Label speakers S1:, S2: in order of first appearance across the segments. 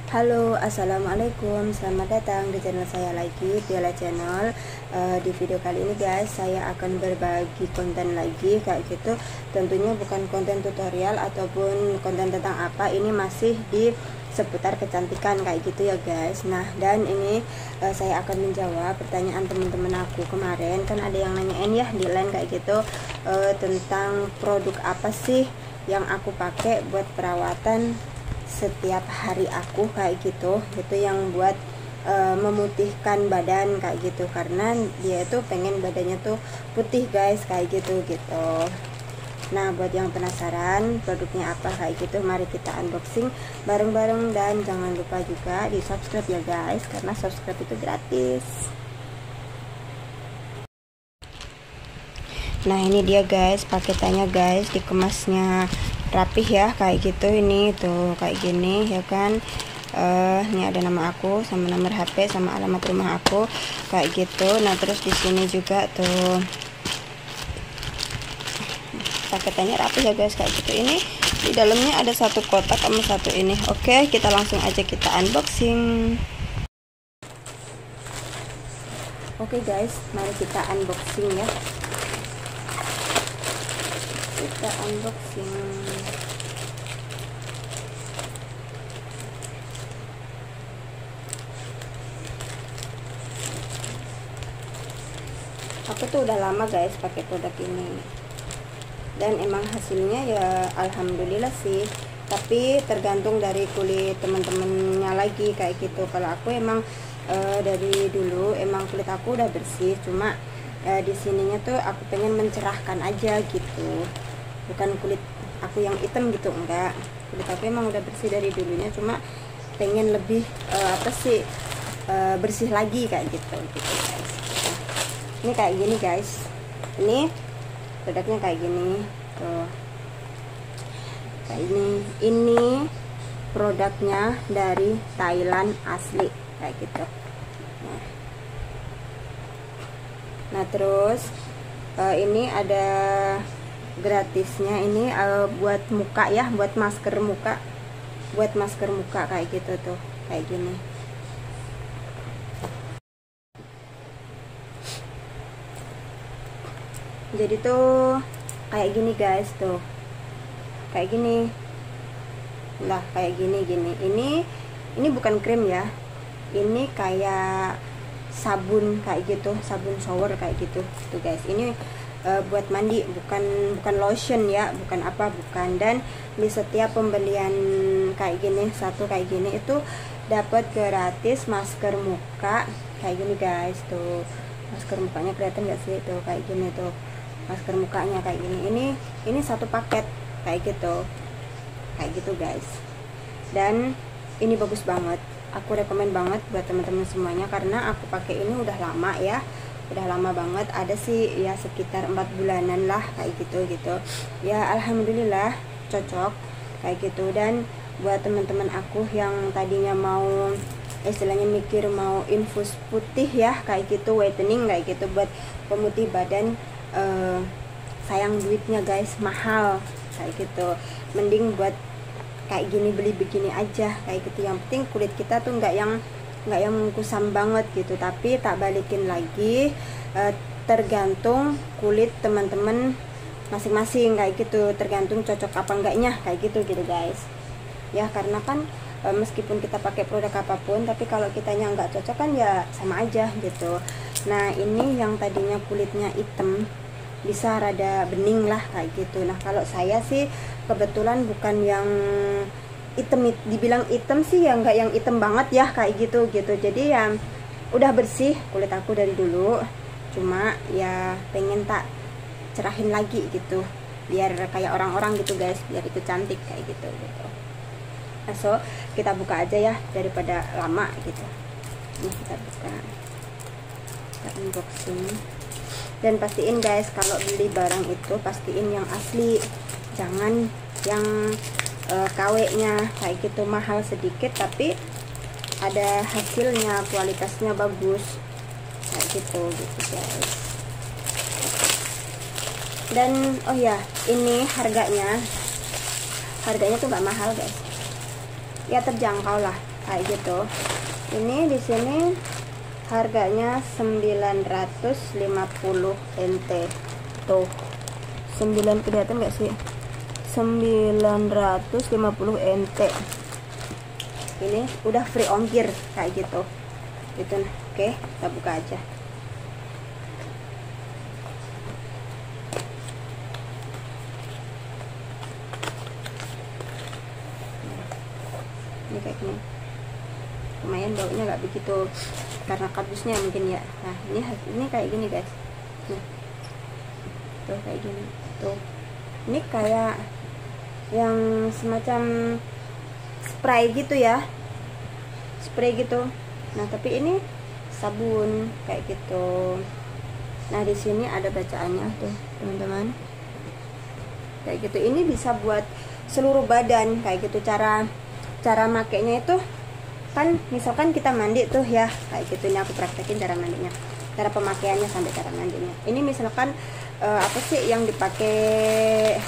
S1: Halo, assalamualaikum, selamat datang di channel saya lagi, Bella Channel. Di video kali ini guys, saya akan berbagi konten lagi kayak gitu. Tentunya bukan konten tutorial ataupun konten tentang apa, ini masih di seputar kecantikan kayak gitu ya guys. Nah, dan ini saya akan menjawab pertanyaan teman-teman aku kemarin. Kan ada yang nanyain ya di line kayak gitu, tentang produk apa sih yang aku pakai buat perawatan setiap hari aku kayak gitu. Itu yang buat memutihkan badan kayak gitu, karena dia tuh pengen badannya tuh putih guys kayak gitu. Nah, buat yang penasaran produknya apa kayak gitu, mari kita unboxing bareng-bareng. Dan jangan lupa juga di subscribe ya guys, karena subscribe itu gratis. Nah, ini dia guys paketannya guys, dikemasnya rapih ya kayak gitu. Ini tuh kayak gini ya kan. Ini ada nama aku sama nomor HP sama alamat rumah aku kayak gitu. Nah, terus di sini juga tuh paketannya rapih ya guys kayak gitu. Ini di dalamnya ada satu kotak sama satu ini. Oke, kita langsung aja kita unboxing. Oke guys, mari kita unboxing ya. Kita unboxing. Aku tuh udah lama guys pakai produk ini, dan emang hasilnya ya alhamdulillah sih, tapi tergantung dari kulit teman-temannya lagi kayak gitu. Kalau aku emang dari dulu emang kulit aku udah bersih, cuma di sininya tuh aku pengen mencerahkan aja gitu, bukan kulit aku yang hitam gitu, enggak. Kulit aku emang udah bersih dari dulunya, cuma pengen lebih bersih lagi kayak gitu guys. Ini kayak gini guys, ini produknya kayak gini tuh, kayak ini produknya dari Thailand asli kayak gitu. Nah terus ini ada gratisnya, ini buat muka ya, buat masker muka kayak gitu tuh, kayak gini. Jadi tuh kayak gini guys, tuh kayak gini lah, kayak gini. Ini bukan krim ya, ini kayak sabun kayak gitu, sabun shower kayak gitu tuh guys. Ini buat mandi, bukan lotion ya, bukan apa, bukan. Dan di setiap pembelian kayak gini, satu kayak gini, itu dapat gratis masker muka kayak gini guys. Tuh masker mukanya kelihatan gak sih, tuh kayak gini tuh masker mukanya kayak gini. Ini satu paket kayak gitu guys. Dan ini bagus banget, aku rekomen banget buat teman-teman semuanya, karena aku pakai ini udah lama ya, udah lama banget, ada sih ya sekitar 4 bulanan lah kayak gitu ya. Alhamdulillah cocok kayak gitu. Dan buat teman-teman aku yang tadinya mau istilahnya mikir mau infus putih ya kayak gitu, whitening kayak gitu, buat pemutih badan, sayang duitnya guys, mahal kayak gitu. Mending buat kayak gini, beli begini aja kayak gitu. Yang penting kulit kita tuh nggak yang kusam banget gitu, tapi tak balikin lagi, tergantung kulit teman-teman masing-masing kayak gitu, tergantung cocok apa enggaknya kayak gitu guys ya. Karena kan meskipun kita pakai produk apapun, tapi kalau kitanya nggak cocok kan ya sama aja gitu. Nah, ini yang tadinya kulitnya hitam bisa rada bening lah kayak gitu. Nah, kalau saya sih kebetulan bukan yang hitam, dibilang hitam sih ya nggak yang hitam banget ya kayak gitu. Jadi ya udah bersih kulit aku dari dulu, cuma ya pengen tak cerahin lagi gitu, biar kayak orang-orang gitu guys, biar itu cantik kayak gitu. Nah, so kita buka aja ya daripada lama gitu. Ini kita buka, kita unboxing. Dan pastiin guys, kalau beli barang itu pastiin yang asli, jangan yang KW-nya kayak gitu, mahal sedikit tapi ada hasilnya, kualitasnya bagus kayak gitu guys. Dan oh ya, ini harganya tuh nggak mahal guys, ya terjangkau lah. kayak gitu. Ini di sini harganya 950 NT tuh. 9 kelihatan nggak sih? 950 NT. Ini udah free ongkir kayak gitu. Gitu. Oke, kita buka aja. Ini kayak gini. Lumayan baunya nggak begitu karena kardusnya mungkin ya. Nah, ini kayak gini, guys. Nih. Tuh kayak gini. Tuh. Ini kayak yang semacam spray gitu ya. Spray gitu. Nah, tapi ini sabun kayak gitu. Nah, di sini ada bacaannya tuh, teman-teman. Kayak gitu. Ini bisa buat seluruh badan kayak gitu. Cara makainya itu kan misalkan kita mandi tuh ya, kayak gitu. Ini aku praktekin cara mandinya. Cara pemakaiannya sampai cara mandinya. Ini misalkan apa sih yang dipakai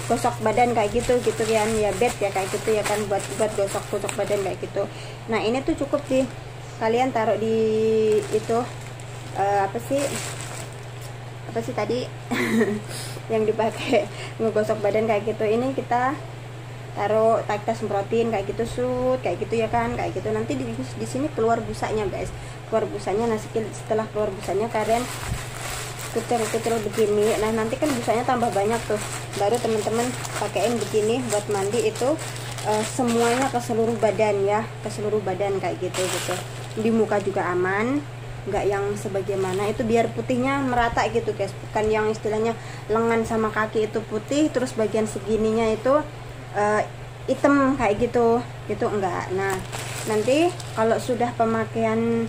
S1: gosok badan kayak gitu kan ya, bed ya kayak gitu ya kan, buat gosok badan kayak gitu. Nah, ini tuh cukup sih kalian taruh di itu apa sih tadi yang dipakai ngegosok badan kayak gitu. Ini kita taruh, kita semprotin kayak gitu, kayak gitu ya kan, kayak gitu. Nanti di sini keluar busanya, guys, keluar busanya. Nah, setelah keluar busanya kalian kucel begini. Nah, nanti kan busanya tambah banyak tuh, baru teman-teman pakaiin begini buat mandi itu semuanya ke seluruh badan ya, ke seluruh badan kayak gitu. Di muka juga aman, nggak yang sebagaimana itu, biar putihnya merata gitu, guys. Bukan yang istilahnya lengan sama kaki itu putih terus bagian segininya itu hitam kayak gitu enggak. Nah, nanti kalau sudah pemakaian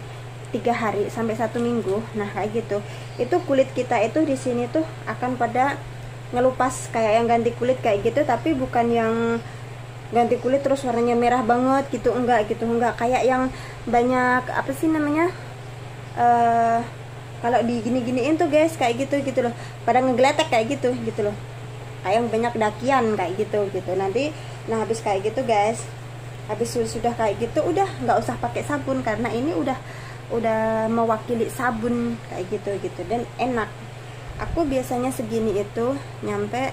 S1: 3 hari sampai 1 minggu, nah kayak gitu, itu kulit kita itu di sini tuh akan pada ngelupas kayak yang ganti kulit kayak gitu. Tapi bukan yang ganti kulit terus warnanya merah banget gitu, enggak gitu, enggak. Kayak yang banyak apa sih namanya, kalau di gini-giniin tuh, guys, kayak gitu loh, pada ngegeletek kayak gitu loh, kayak yang banyak dakian kayak gitu. Nanti nah habis kayak gitu, guys, habis sudah kayak gitu udah nggak usah pakai sabun, karena ini udah mewakili sabun kayak gitu dan enak. Aku biasanya segini itu nyampe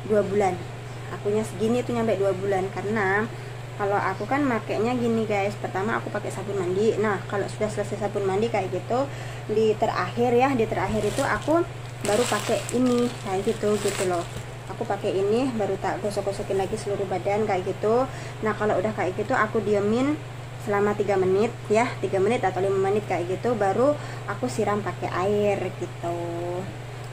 S1: 2 bulan. Akunya segini itu nyampe 2 bulan, karena kalau aku kan makainya gini, guys. Pertama aku pakai sabun mandi. Nah, kalau sudah selesai sabun mandi kayak gitu, di terakhir itu aku baru pakai ini kayak gitu loh. Aku pakai ini baru tak gosok-gosokin lagi seluruh badan kayak gitu. Nah, kalau udah kayak gitu aku diemin selama 3 menit ya, 3 menit atau 5 menit kayak gitu, baru aku siram pakai air gitu.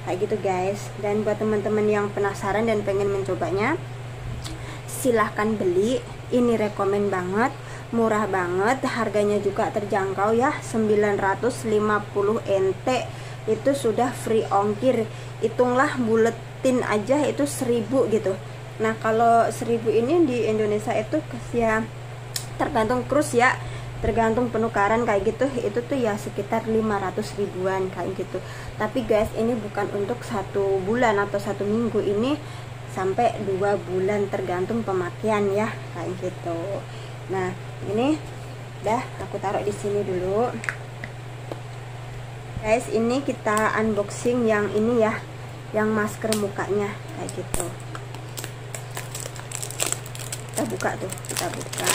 S1: Kayak gitu, guys. Dan buat teman-teman yang penasaran dan pengen mencobanya, silahkan beli. Ini rekomen banget, murah banget, harganya juga terjangkau ya, 950 NT. Itu sudah free ongkir. Hitunglah buletin aja itu 1000 gitu. Nah, kalau 1000 ini di Indonesia itu ya tergantung kurs ya, tergantung penukaran kayak gitu, itu tuh ya sekitar 500 ribuan kayak gitu. Tapi guys, ini bukan untuk 1 bulan atau 1 minggu, ini sampai 2 bulan tergantung pemakaian ya kayak gitu. Nah, ini dah aku taruh di sini dulu, guys. Ini kita unboxing yang ini ya, yang masker mukanya kayak gitu. Kita buka tuh, kita buka.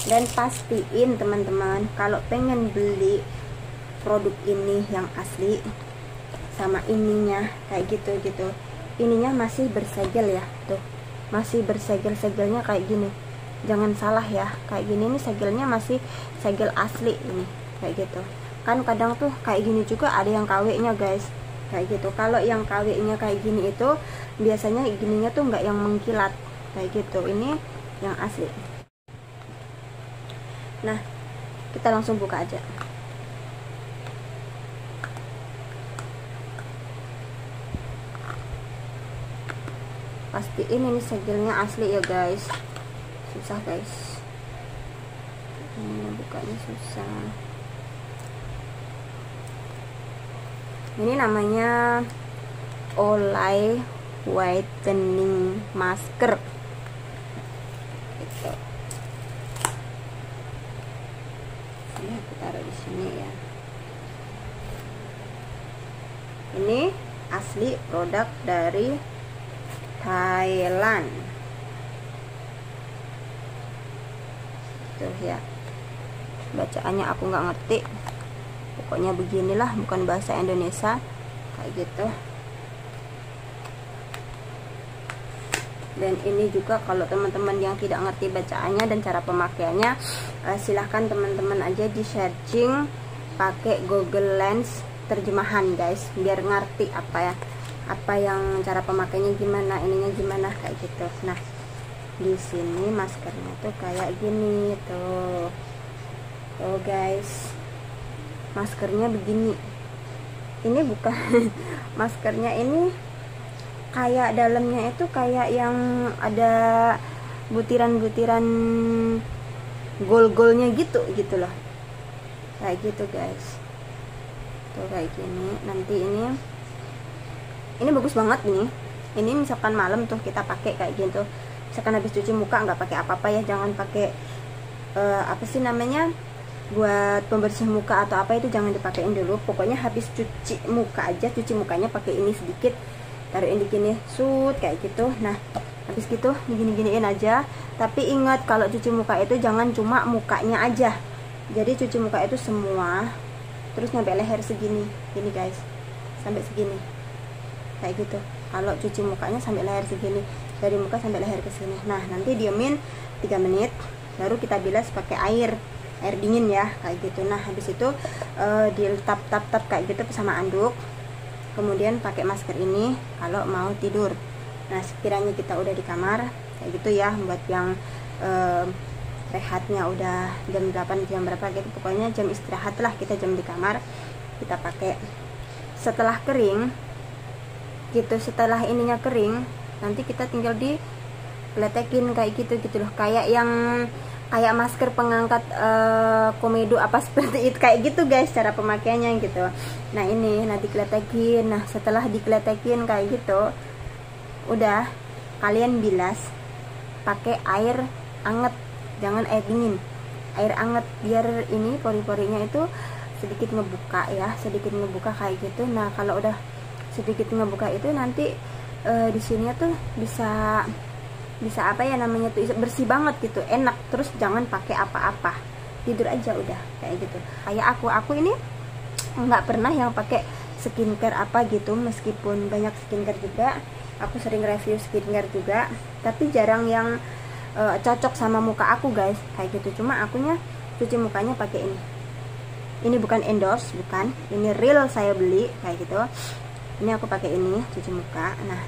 S1: Dan pastiin teman-teman, kalau pengen beli produk ini yang asli sama ininya kayak gitu, ininya masih bersegel ya, tuh masih bersegel-segelnya kayak gini, jangan salah ya, kayak gini. Ini segelnya masih segel asli ini kayak gitu kan. Kadang tuh kayak gini juga ada yang KW nya, guys, kayak gitu. Kalau yang KW nya kayak gini itu biasanya gininya tuh nggak yang mengkilat kayak gitu, ini yang asli. Nah, kita langsung buka aja. Pastiin ini segelnya asli ya, guys. Susah, guys, ini bukanya susah. Ini namanya Olay Whitening Masker. gitu. Ini aku taruh di sini ya. Ini asli produk dari Thailand. Tuh ya. Bacaannya aku nggak ngerti. Pokoknya beginilah, bukan bahasa Indonesia kayak gitu. Dan ini juga kalau teman-teman yang tidak ngerti bacaannya dan cara pemakaiannya, silahkan teman-teman aja di searching pakai Google Lens terjemahan guys, biar ngerti apa yang cara pemakainya gimana, ininya gimana kayak gitu. Nah, di sini maskernya tuh kayak gini tuh. Tuh guys. Maskernya begini. Ini bukan maskernya ini kayak dalamnya itu kayak yang ada butiran-butiran gol-golnya gitu loh, kayak gitu guys. Tuh kayak gini. Nanti ini bagus banget ini misalkan malam tuh kita pakai kayak gitu. Misalkan habis cuci muka nggak pakai apa-apa ya, jangan pakai apa sih namanya, buat pembersih muka atau apa itu jangan dipakein dulu. Pokoknya habis cuci muka aja, cuci mukanya pakai ini sedikit, taruhin di gini, kayak gitu. Nah, habis gitu gini-giniin aja. Tapi ingat kalau cuci muka itu jangan cuma mukanya aja. Jadi cuci muka itu semua, terus sampai leher segini, gini guys, sampai segini, kayak gitu. Kalau cuci mukanya sampai leher segini, dari muka sampai leher ke sini. Nah, nanti diemin 3 menit, baru kita bilas pakai air dingin ya, kayak gitu. Nah, habis itu ditap-tap kayak gitu sama anduk. Kemudian pakai masker ini kalau mau tidur. Nah, sekiranya kita udah di kamar kayak gitu ya, buat yang rehatnya udah jam 8 jam berapa gitu, pokoknya jam istirahat lah kita, jam di kamar kita pakai. Setelah kering gitu, setelah ininya kering, nanti kita tinggal dipletekin kayak gitu loh, kayak masker pengangkat komedo apa seperti itu, kayak gitu guys cara pemakaiannya gitu. Nah, ini nanti dikletekin. Nah, setelah dikletekin kayak gitu, udah kalian bilas pakai air anget, jangan air dingin, air anget, biar ini pori-porinya itu sedikit ngebuka ya, sedikit ngebuka kayak gitu. Nah, kalau udah sedikit ngebuka itu nanti di sininya tuh bisa apa ya namanya tuh, bersih banget gitu, enak. Terus jangan pakai apa-apa, tidur aja udah kayak gitu. Kayak aku ini nggak pernah yang pakai skincare apa gitu, meskipun banyak skincare juga, aku sering review skincare juga, tapi jarang yang cocok sama muka aku guys, kayak gitu. Cuma akunya cuci mukanya pakai ini bukan endorse, bukan, ini real saya beli kayak gitu. Ini aku pakai ini cuci muka. Nah,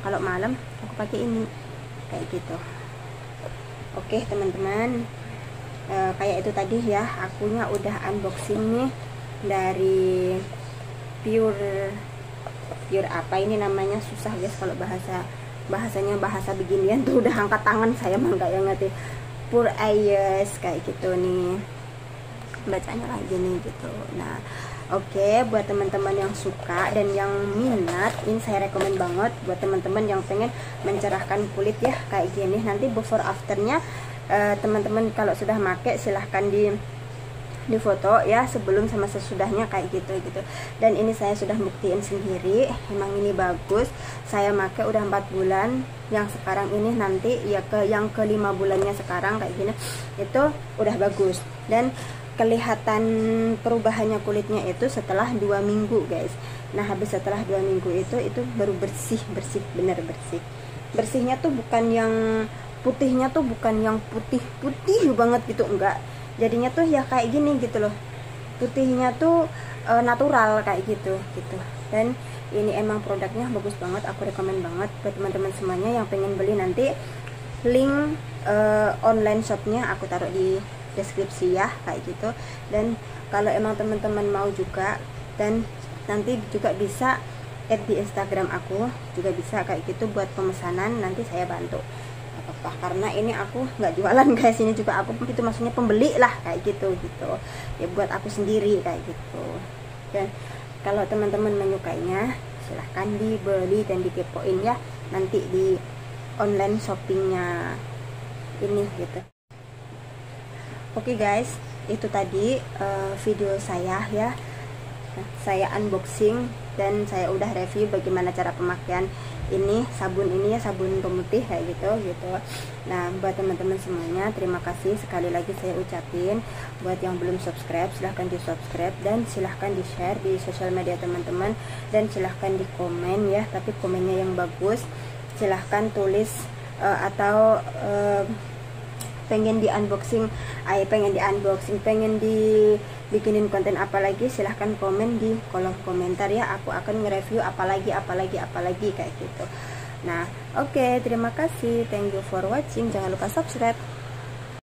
S1: kalau malam aku pakai ini kayak gitu. Oke teman-teman, kayak itu tadi ya, akunya udah unboxing nih dari pure apa ini namanya, susah guys kalau bahasanya bahasa beginian tuh, udah angkat tangan saya mah nggak yang ngerti. Pure Ayes kayak gitu nih bacanya kayak gini gitu. Nah, oke, buat teman-teman yang suka dan yang minat, ini saya rekomen banget buat teman-teman yang pengen mencerahkan kulit ya kayak gini. Nanti before afternya teman-teman kalau sudah make silahkan di foto ya, sebelum sama sesudahnya kayak gitu. Dan ini saya sudah buktiin sendiri, emang ini bagus. Saya make udah 4 bulan, yang sekarang ini nanti ya yang ke 5 bulannya sekarang kayak gini, itu udah bagus. Dan kelihatan perubahannya kulitnya itu setelah 2 minggu guys. Nah, habis setelah 2 minggu itu baru bersih, bener bersih. Bersihnya tuh bukan yang putihnya tuh bukan yang putih banget gitu, enggak. Jadinya tuh ya kayak gini gitu loh, putihnya tuh natural kayak gitu. Dan ini emang produknya bagus banget, aku rekomen banget buat teman-teman semuanya yang pengen beli. Nanti link online shopnya aku taruh di deskripsi ya kayak gitu. Dan kalau emang teman-teman mau juga, dan nanti juga bisa add di Instagram aku juga bisa kayak gitu, buat pemesanan nanti saya bantu apa-apa, karena ini aku nggak jualan guys, ini juga aku itu maksudnya pembeli lah kayak gitu ya, buat aku sendiri kayak gitu. Dan kalau teman-teman menyukainya silahkan dibeli dan dikepoin ya, nanti di online shoppingnya ini gitu. Oke guys, itu tadi video saya ya. Saya unboxing dan saya udah review bagaimana cara pemakaian ini sabun ini ya, sabun pemutih kayak gitu. Nah, buat teman-teman semuanya, terima kasih sekali lagi saya ucapin. Buat yang belum subscribe, silahkan di subscribe dan silahkan di share di sosial media teman-teman, dan silahkan di komen ya, tapi komennya yang bagus. Silahkan tulis atau pengen di unboxing, pengen dibikinin konten apa lagi, silahkan komen di kolom komentar ya. Aku akan nge-review apalagi kayak gitu. Nah, oke, terima kasih, thank you for watching, jangan lupa subscribe.